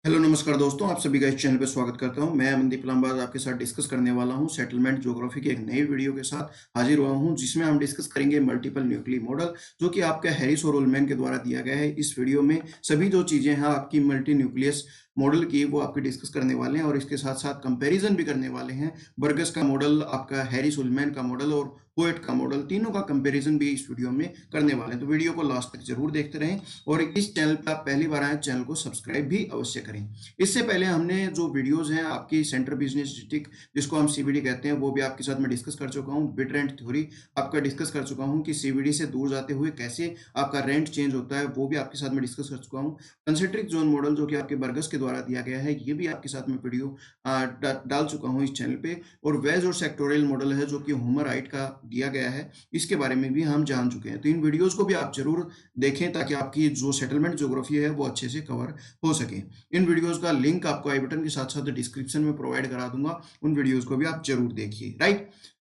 Hello नमस्कार दोस्तों, आप सभी का इस चैनल पे स्वागत करता हूं। मैं अमनदीप लांबाज आपके साथ डिस्कस करने वाला हूं सेटलमेंट ज्योग्राफी की एक नई वीडियो के साथ हाजिर हुआ हूं, जिसमें हम डिस्कस करेंगे मल्टीपल न्यूक्ली मॉडल, जो कि आपका हैरिस और उलमैन के द्वारा दिया गया है। इस वीडियो में सभी जो चीजें हैं आपकी मल्टी न्यूक्लियस मॉडल की, वो आपकी डिस्कस करने वाले हैं और इसके साथ साथ कंपैरिजन भी करने वाले हैं। बर्गस का मॉडल, आपका हैरिस उलमैन का मॉडल और पोएट का मॉडल, तीनों का कंपैरिजन भी इस वीडियो में करने वाले हैं। तो वीडियो को लास्ट तक जरूर देखते रहें और इस चैनल पर आप पहली बार आए, चैनल को सब्सक्राइब भी अवश्य करें। इससे पहले हमने जो वीडियोस हैं आपकी सेंटर बिजनेस स्टैटिस्टिक, जिसको हम सीबीडी कहते हैं, वो भी आपके साथ मैं डिस्कस कर चुका हूं। बिट रेंट थ्योरी आपका डिस्कस कर चुका हूं कि सीबीडी से दूर जाते हुए कैसे आपका रेंट चेंज होता है, वो भी आपके साथ मैं डिस्कस कर चुका हूं। कंसेंट्रिक जोन मॉडल, जो कि आपके बर्गस के द्वारा दिया गया है, ये भी आपके साथ में वीडियो डाल चुका हूं इस चैनल पे। और वेज और सेक्टोरियल मॉडल है, जो कि होमर राइट का दिया गया है, इसके बारे में भी हम जान चुके हैं। तो इन वीडियोस को भी आप जरूर देखें ताकि आपकी जो सेटलमेंट ज्योग्राफी है वो अच्छे से कवर हो सके। इन वीडियोस का लिंक आपको आई बटन के साथ साथ डिस्क्रिप्शन में प्रोवाइड करा दूंगा, उन वीडियोस को भी आप जरूर देखिए। राइट,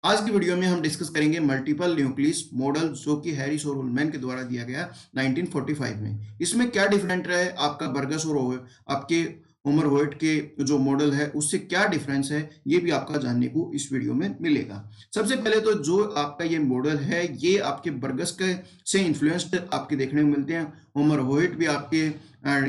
आज की वीडियो में हम डिस्कस करेंगे मल्टीपल न्यूक्लियस मॉडल, जो कि हैरिस और उलमैन के द्वारा दिया गया 1945 में। इसमें क्या डिफरेंट है आपका बर्गस और आपके होमर होयट के जो मॉडल है उससे क्या डिफरेंस है, ये भी आपका जानने को इस वीडियो में मिलेगा। सबसे पहले तो जो आपका ये मॉडल है, ये आपके बर्गस के से इन्फ्लुएंस्ड आपके देखने को मिलते हैं। होमर होयट भी आपके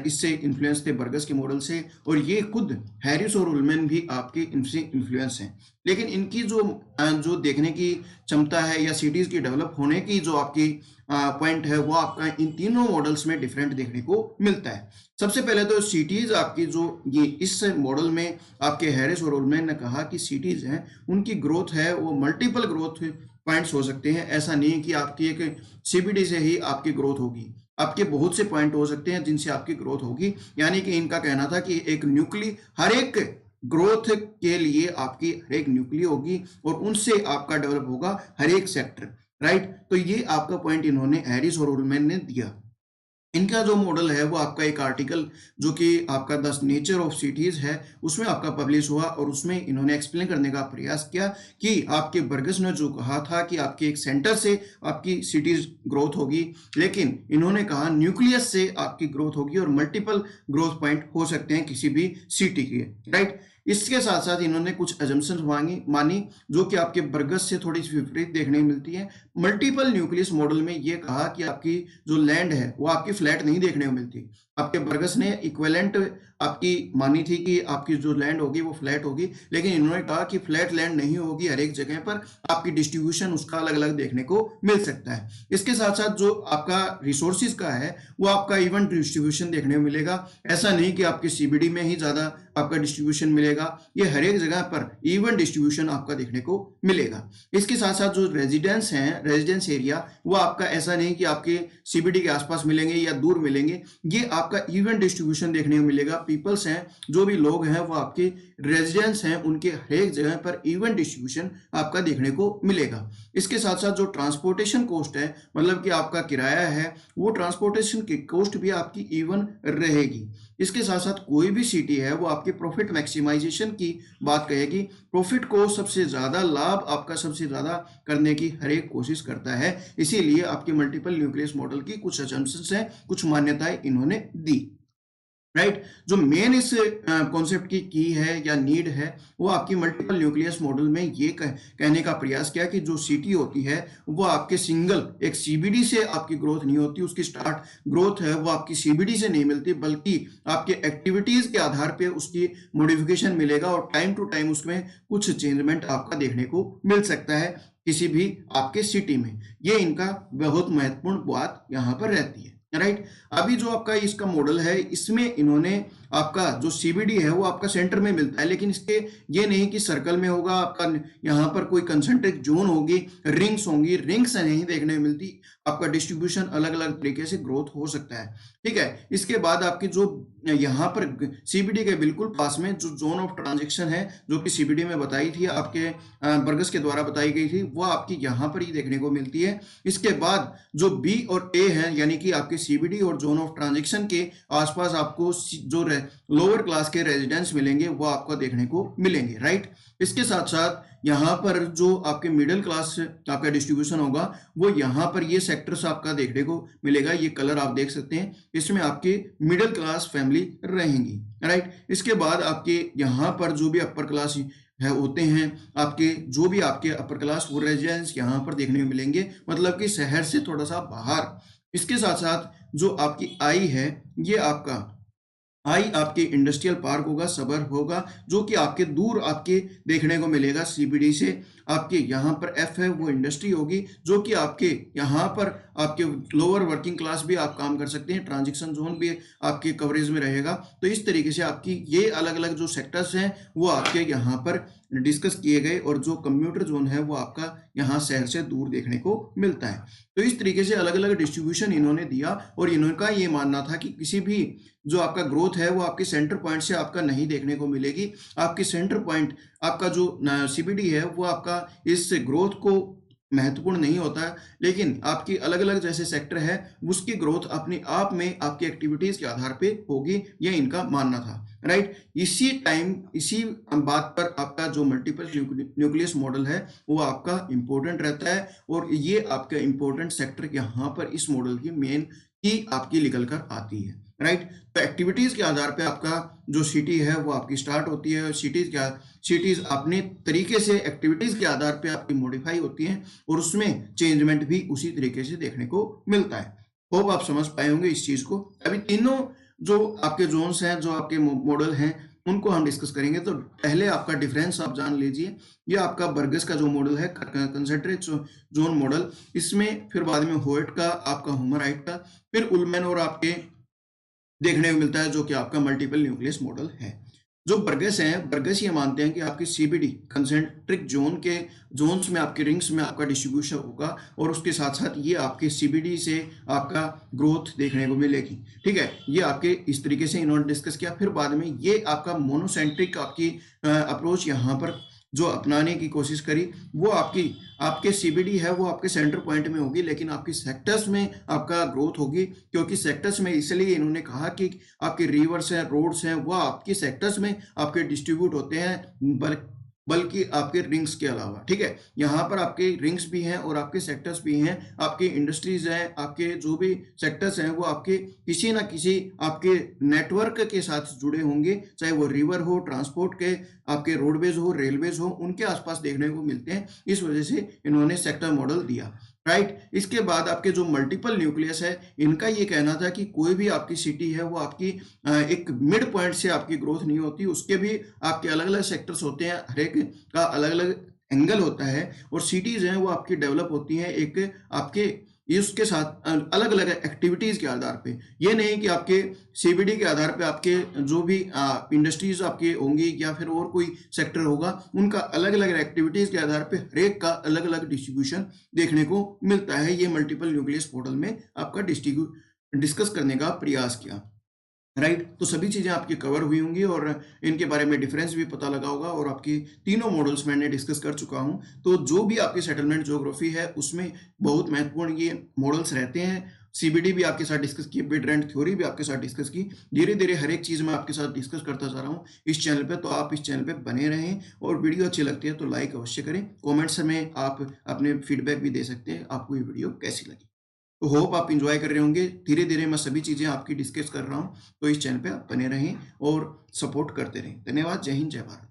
इससे इन्फ्लुएंस थे बर्गस के मॉडल से, और ये खुद हैरिस और उलमैन भी आपके इनसे इन्फ्लुएंस हैं। लेकिन इनकी जो देखने की क्षमता है या सिटीज की डेवलप होने की जो आपकी पॉइंट है, वो आपका इन तीनों मॉडल्स में डिफरेंट देखने को मिलता है। सबसे पहले तो सिटीज आपकी जो ये इस मॉडल में आपके हैरिस और उलमैन ने कहा कि सिटीज हैं, उनकी ग्रोथ है वो मल्टीपल ग्रोथ पॉइंट्स हो सकते हैं। ऐसा नहीं कि आपकी एक सीबीडी से ही आपकी ग्रोथ होगी, आपके बहुत से पॉइंट हो सकते हैं जिनसे आपकी ग्रोथ होगी। यानी कि इनका कहना था कि एक न्यूक्ली, हर एक ग्रोथ के लिए आपकी हर एक न्यूक्ली होगी और उनसे आपका डेवलप होगा हर एक सेक्टर। राइट, तो ये आपका पॉइंट इन्होंने हैरिस और उलमैन ने दिया। इनका जो मॉडल है वो आपका एक आर्टिकल, जो कि आपका द नेचर ऑफ सिटीज है, उसमें आपका पब्लिश हुआ और उसमें इन्होंने एक्सप्लेन करने का प्रयास किया कि आपके बर्गस ने जो कहा था कि आपके एक सेंटर से आपकी सिटीज ग्रोथ होगी, लेकिन इन्होंने कहा न्यूक्लियस से आपकी ग्रोथ होगी और मल्टीपल ग्रोथ पॉइंट हो सकते हैं किसी भी सिटी के। राइट, इसके साथ साथ इन्होंने कुछ एजम्पशंस मानी, जो कि आपके बर्गस से थोड़ी सी विपरीत देखने को मिलती है। मल्टीपल न्यूक्लियस मॉडल में ये कहा कि आपकी जो लैंड है वो आपकी फ्लैट नहीं देखने को मिलती। आपके बर्गस ने इक्विवेलेंट आपकी मानी थी कि आपकी जो लैंड होगी वो फ्लैट होगी, लेकिन इन्होंने कहा कि फ्लैट लैंड नहीं होगी, हर एक जगह पर आपकी डिस्ट्रीब्यूशन उसका अलग अलग देखने को मिल सकता है। इसके साथ साथ जो आपका रिसोर्सिस का है वो आपका इवन डिस्ट्रीब्यूशन देखने को मिलेगा। ऐसा नहीं कि आपके सीबीडी में ही ज्यादा आपका डिस्ट्रीब्यूशन मिलेगा, ये हर एक जगह पर इवन डिस्ट्रीब्यूशन आपका देखने को मिलेगा। इसके साथ साथ जो रेजिडेंस हैं, रेजिडेंस एरिया, वो आपका ऐसा नहीं कि आपके सीबीडी के आसपास मिलेंगे या दूर मिलेंगे, ये आपका इवन डिस्ट्रीब्यूशन देखने को मिलेगा। पीपल्स हैं, जो भी लोग हैं वो आपके रेजिडेंस हैं, उनके हर एक जगह पर इवन डिस्ट्रीब्यूशन आपका देखने को मिलेगा। इसके साथ साथ जो ट्रांसपोर्टेशन कॉस्ट है, मतलब कि आपका किराया है, वो ट्रांसपोर्टेशन की कॉस्ट भी आपकी इवन रहेगी। इसके साथ साथ कोई भी सिटी है वो आपके प्रॉफिट मैक्सिमाइजेशन की बात कहेगी, प्रॉफिट को सबसे ज्यादा, लाभ आपका सबसे ज्यादा करने की हर एक कोशिश करता है। इसीलिए आपके मल्टीपल न्यूक्लियस मॉडल की कुछ असम्पशंस हैं, कुछ मान्यताएं इन्होंने दी। राइट, जो मेन इस कॉन्सेप्ट की है या नीड है, वो आपकी मल्टीपल न्यूक्लियस मॉडल में ये कहने का प्रयास किया कि जो सिटी होती है वो आपके सिंगल एक सीबीडी से आपकी ग्रोथ नहीं होती, उसकी स्टार्ट ग्रोथ है वो आपकी सीबीडी से नहीं मिलती, बल्कि आपके एक्टिविटीज के आधार पे उसकी मॉडिफिकेशन मिलेगा और टाइम टू टाइम उसमें कुछ चेंजमेंट आपका देखने को मिल सकता है किसी भी आपके सिटी में। ये इनका बहुत महत्वपूर्ण बात यहाँ पर रहती है। राइट, अभी जो आपका इसका मॉडल है, इसमें इन्होंने आपका जो सीबीडी है वो आपका सेंटर में मिलता है, लेकिन इसके ये नहीं कि सर्कल में होगा आपका, यहाँ पर कोई कंसंट्रिक जोन होगी, रिंग्स होंगी, रिंग्स नहीं देखने को मिलती। आपका डिस्ट्रीब्यूशन अलग अलग तरीके से ग्रोथ हो सकता है। ठीक है, इसके बाद आपकी जो यहाँ पर सीबीडी के बिल्कुल पास में जो जोन ऑफ ट्रांजेक्शन है, जो कि सीबीडी में बताई थी, आपके बर्गस के द्वारा बताई गई थी, वो आपकी यहाँ पर ही देखने को मिलती है। इसके बाद जो बी और ए है, यानी कि आपके सीबीडी और जोन ऑफ ट्रांजेक्शन के आसपास आपको जो लोअर क्लास के रेजिडेंस मिलेंगे वो आपको देखने को मिलेंगे, राइट। इसके साथ साथ यहाँ पर जो आपके मिडिल क्लास आपका डिस्ट्रीब्यूशन होगा वो यहाँ पर ये सेक्टर्स आपका देखने को मिलेगा। ये कलर आप देख सकते हैं, इसमें आपके मिडिल क्लास फैमिली रहेंगी, राइट। इसके बाद आपके यहाँ पर जो भी अपर क्लास है होते हैं, आपके जो भी आपके अपर क्लास वो रेजिडेंस यहाँ पर देखने को मिलेंगे, मतलब कि शहर से थोड़ा सा बाहर। इसके साथ साथ जो आपकी आई है, ये आपका आई आपके इंडस्ट्रियल पार्क होगा, सबर्ब होगा, जो कि आपके दूर आपके देखने को मिलेगा सीबीडी से। आपके यहाँ पर एफ है वो इंडस्ट्री होगी, जो कि आपके यहाँ पर आपके लोअर वर्किंग क्लास भी आप काम कर सकते हैं, ट्रांजिशन जोन भी आपके कवरेज में रहेगा। तो इस तरीके से आपकी ये अलग अलग जो सेक्टर्स हैं वो आपके यहाँ पर डिस्कस किए गए, और जो कंप्यूटर जोन है वो आपका यहाँ शहर से दूर देखने को मिलता है। तो इस तरीके से अलग अलग डिस्ट्रीब्यूशन इन्होंने दिया, और इनका ये मानना था कि किसी भी जो आपका ग्रोथ है वो आपके सेंटर पॉइंट से आपका नहीं देखने को मिलेगी। आपकी सेंटर पॉइंट आपका जो सीबीडी है वो आपका इस ग्रोथ को महत्वपूर्ण नहीं होता है, लेकिन आपकी अलग अलग जैसे सेक्टर है उसकी ग्रोथ अपने आप में आपकी एक्टिविटीज के आधार पे होगी, यह इनका मानना था, राइट। इसी टाइम इसी बात पर आपका जो मल्टीपल न्यूक्लियस मॉडल है वो आपका इंपॉर्टेंट रहता है, और ये आपका इंपॉर्टेंट सेक्टर यहाँ पर इस मॉडल की मेन की आपकी निकल कर आती है, राइट। तो एक्टिविटीज के आधार पे आपका जो सिटी है वो आपकी स्टार्ट होती है। सिटीज अपने तरीके से एक्टिविटीज के आधार पे आपकी मॉडिफाई होती हैं, और उसमें चेंजमेंट भी उसी तरीके से देखने को मिलता है। होप आप समझ पाए होंगे इस चीज को। अभी तीनों जो आपके जोन्स हैं, जो आपके मॉडल हैं, उनको हम डिस्कस करेंगे। तो पहले आपका डिफरेंस आप जान लीजिए। ये आपका बर्गस का जो मॉडल है, कंसेंट्रेट जोन मॉडल, इसमें फिर बाद में होयट का, आपका हुमराइट का, फिर उलमैन और आपके देखने को मिलता है जो कि आपका मल्टीपल न्यूक्लियस मॉडल है। जो बर्गस हैं, बर्गस ये मानते हैं कि आपकी सीबीडी कंसेंट्रिक जोन के जोन्स में आपके रिंग्स में आपका डिस्ट्रीब्यूशन होगा, और उसके साथ साथ ये आपके सीबीडी से आपका ग्रोथ देखने को मिलेगी, ठीक है। ये आपके इस तरीके से इन्होंने डिस्कस किया। फिर बाद में ये आपका मोनोसेंट्रिक आपकी अप्रोच यहाँ पर जो अपनाने की कोशिश करी, वो आपके सीबीडी है वो आपके सेंटर पॉइंट में होगी, लेकिन आपकी सेक्टर्स में आपका ग्रोथ होगी, क्योंकि सेक्टर्स में इसलिए इन्होंने कहा कि आपके रिवर्स हैं, रोड्स हैं, वो आपकी सेक्टर्स में आपके डिस्ट्रीब्यूट होते हैं, बल्कि आपके रिंग्स के अलावा, ठीक है। यहाँ पर आपके रिंग्स भी हैं और आपके सेक्टर्स भी हैं, आपके इंडस्ट्रीज हैं, आपके जो भी सेक्टर्स हैं वो आपके किसी ना किसी आपके नेटवर्क के साथ जुड़े होंगे, चाहे वो रिवर हो, ट्रांसपोर्ट के आपके रोडवेज हो, रेलवेज हो, उनके आसपास देखने को मिलते हैं। इस वजह से इन्होंने सेक्टर मॉडल दिया, राइट। इसके बाद आपके जो मल्टीपल न्यूक्लियस है, इनका ये कहना था कि कोई भी आपकी सिटी है वो आपकी एक मिड पॉइंट से आपकी ग्रोथ नहीं होती, उसके भी आपके अलग अलग सेक्टर्स होते हैं, हर एक का अलग अलग एंगल होता है, और सिटीज हैं वो आपकी डेवलप होती हैं एक आपके ये उसके साथ अलग अलग एक्टिविटीज के आधार पे। ये नहीं कि आपके सीबीडी के आधार पे आपके जो भी इंडस्ट्रीज आपके होंगी या फिर और कोई सेक्टर होगा, उनका अलग अलग एक्टिविटीज के आधार पे हर एक का अलग अलग डिस्ट्रीब्यूशन देखने को मिलता है। ये मल्टीपल न्यूक्लियस मॉडल में आपका डिस्कस करने का प्रयास किया, राइट। तो सभी चीज़ें आपकी कवर हुई होंगी, और इनके बारे में डिफरेंस भी पता लगा होगा, और आपकी तीनों मॉडल्स मैंने डिस्कस कर चुका हूं। तो जो भी आपकी सेटलमेंट ज्योग्राफी है उसमें बहुत महत्वपूर्ण ये मॉडल्स रहते हैं। सीबीडी भी आपके साथ डिस्कस की, बिड रेंट थ्योरी भी आपके साथ डिस्कस की। धीरे धीरे हर एक चीज़ मैं आपके साथ डिस्कस करता जा रहा हूँ इस चैनल पे। तो आप इस चैनल पे बने रहें, और वीडियो अच्छी लगती है तो लाइक अवश्य करें। कॉमेंट्स में आप अपने फीडबैक भी दे सकते हैं, आपको ये वीडियो कैसी लगी। तो होप आप इंजॉय कर रहे होंगे। धीरे धीरे मैं सभी चीज़ें आपकी डिस्कस कर रहा हूँ, तो इस चैनल पे आप बने रहें और सपोर्ट करते रहें। धन्यवाद। जय हिंद, जय भारत।